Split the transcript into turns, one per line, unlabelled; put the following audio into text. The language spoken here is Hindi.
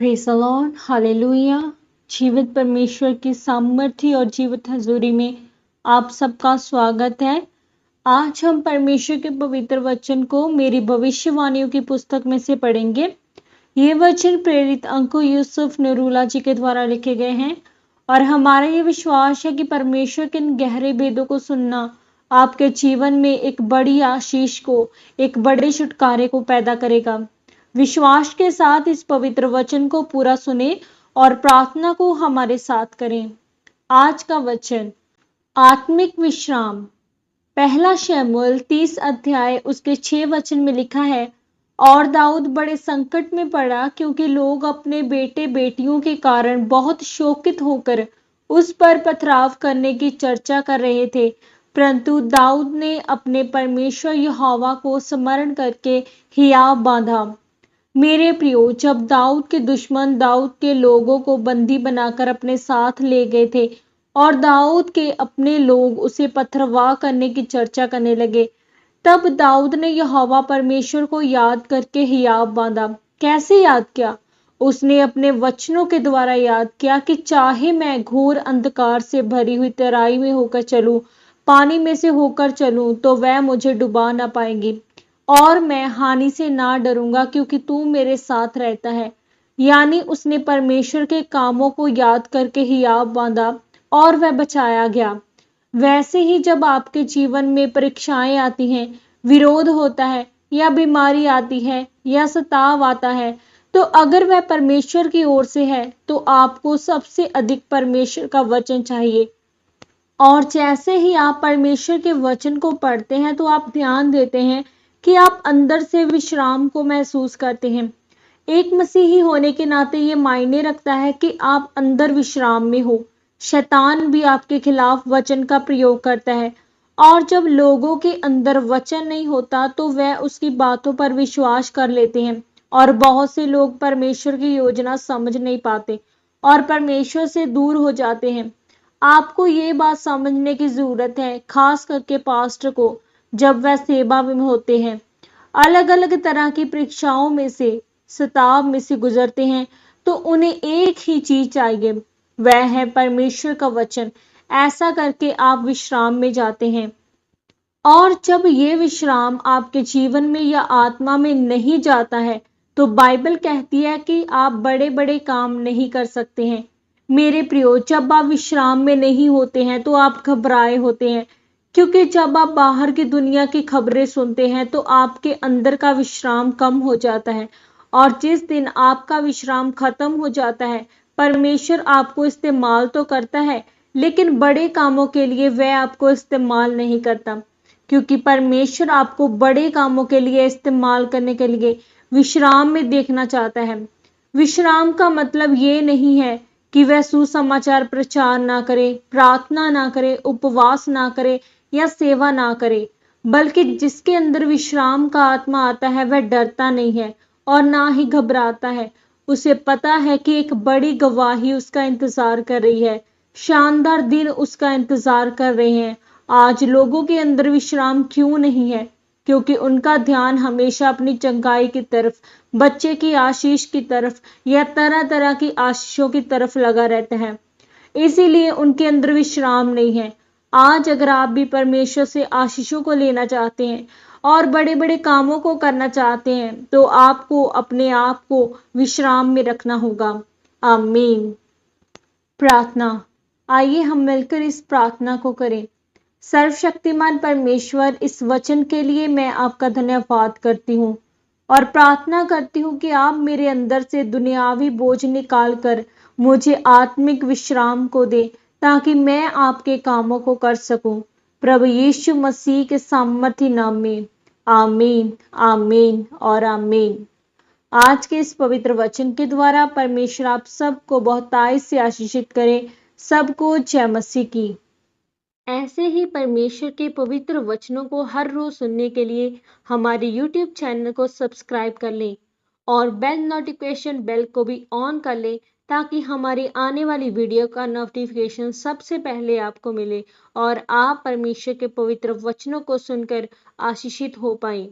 Praise the Lord, hallelujah. जीवित परमेश्वर की सामर्थ्य और जीवित हजूरी में आप सबका स्वागत है। आज हम परमेश्वर के पवित्र वचन को मेरी भविष्यवाणियों की पुस्तक में से पढ़ेंगे। ये वचन प्रेरित अंकु यूसुफ नरूला जी के द्वारा लिखे गए हैं और हमारा ये विश्वास है कि परमेश्वर के इन गहरे भेदों को सुनना आपके जीवन में एक बड़ी आशीष को, एक बड़े छुटकारे को पैदा करेगा। विश्वास के साथ इस पवित्र वचन को पूरा सुने और प्रार्थना को हमारे साथ करें। आज का वचन आत्मिक विश्राम। पहला शमूएल 30 अध्याय उसके 6 वचन में लिखा है, और दाऊद बड़े संकट में पड़ा क्योंकि लोग अपने बेटे बेटियों के कारण बहुत शोकित होकर उस पर पथराव करने की चर्चा कर रहे थे। परंतु दाऊद ने अपने परमेश्वर यहोवा को स्मरण करके हियाव बांधा। मेरे प्रियो, जब दाऊद के दुश्मन दाऊद के लोगों को बंदी बनाकर अपने साथ ले गए थे और दाऊद के अपने लोग उसे पथरवाह करने की चर्चा करने लगे, तब दाऊद ने यहोवा परमेश्वर को याद करके हियाव बांधा। कैसे याद किया? उसने अपने वचनों के द्वारा याद किया कि चाहे मैं घोर अंधकार से भरी हुई तराई में होकर चलूं, पानी में से होकर चलूं, तो वह मुझे डुबा ना पाएंगी और मैं हानि से ना डरूंगा क्योंकि तू मेरे साथ रहता है। यानी उसने परमेश्वर के कामों को याद करके हियाव बांधा और वह बचाया गया। वैसे ही जब आपके जीवन में परीक्षाएं आती हैं, विरोध होता है या बीमारी आती है या सताव आता है, तो अगर वह परमेश्वर की ओर से है तो आपको सबसे अधिक परमेश्वर का वचन चाहिए। और जैसे ही आप परमेश्वर के वचन को पढ़ते हैं तो आप ध्यान देते हैं कि आप अंदर से विश्राम को महसूस करते हैं। एक मसीही होने के नाते ये मायने रखता है कि आप अंदर विश्राम में हो। शैतान भी आपके खिलाफ वचन का प्रयोग करता है और जब लोगों के अंदर वचन नहीं होता तो वह उसकी बातों पर विश्वास कर लेते हैं और बहुत से लोग परमेश्वर की योजना समझ नहीं पाते और परमेश्वर से दूर हो जाते हैं। आपको ये बात समझने की जरूरत है, खास करके पास्टर को, जब वह सेवा में होते हैं, अलग अलग तरह की परीक्षाओं में से, सताव में से गुजरते हैं, तो उन्हें एक ही चीज चाहिए, वह है परमेश्वर का वचन। ऐसा करके आप विश्राम में जाते हैं। और जब ये विश्राम आपके जीवन में या आत्मा में नहीं जाता है तो बाइबल कहती है कि आप बड़े बड़े काम नहीं कर सकते हैं। मेरे प्रियो, जब आप विश्राम में नहीं होते हैं तो आप घबराए होते हैं, क्योंकि जब आप बाहर की दुनिया की खबरें सुनते हैं तो आपके अंदर का विश्राम कम हो जाता है। और जिस दिन आपका विश्राम खत्म हो जाता है, परमेश्वर आपको इस्तेमाल तो करता है, लेकिन बड़े कामों के लिए वह आपको इस्तेमाल नहीं करता, क्योंकि परमेश्वर आपको बड़े कामों के लिए इस्तेमाल करने के लिए विश्राम में देखना चाहता है। विश्राम का मतलब ये नहीं है कि वह सुसमाचार प्रचार ना करे, प्रार्थना ना करे, उपवास ना करे या सेवा ना करे, बल्कि जिसके अंदर विश्राम का आत्मा आता है वह डरता नहीं है और ना ही घबराता है। उसे पता है कि एक बड़ी गवाही उसका इंतजार कर रही है, शानदार दिन उसका इंतजार कर रहे हैं। आज लोगों के अंदर विश्राम क्यों नहीं है? क्योंकि उनका ध्यान हमेशा अपनी चंगाई की तरफ, बच्चे की आशीष की तरफ या तरह तरह की आशीषों की तरफ लगा रहता है, इसीलिए उनके अंदर विश्राम नहीं है। आज अगर आप भी परमेश्वर से आशीषों को लेना चाहते हैं और बड़े बड़े कामों को करना चाहते हैं तो आपको अपने आप को विश्राम में रखना होगा। आमीन। प्रार्थना। आइए हम मिलकर इस प्रार्थना को करें। सर्वशक्तिमान परमेश्वर, इस वचन के लिए मैं आपका धन्यवाद करती हूँ और प्रार्थना करती हूँ कि आप मेरे अंदर से दुनियावी बोझ निकाल कर मुझे आत्मिक विश्राम को दे, ताकि मैं आपके कामों को कर सकूं। प्रभु यीशु मसीह के सामर्थी नाम में आमीन, आमीन और आमीन। आज के इस पवित्र वचन के द्वारा परमेश्वर आप सबको बहुतायत से आशीषित करे। सबको जय मसीह की। ऐसे ही परमेश्वर के पवित्र वचनों को हर रोज सुनने के लिए हमारे YouTube चैनल को सब्सक्राइब कर लें और बेल नोटिफिकेशन बेल को भी ऑन कर लें, ताकि हमारी आने वाली वीडियो का नोटिफिकेशन सबसे पहले आपको मिले और आप परमेश्वर के पवित्र वचनों को सुनकर आशीषित हो पाएं।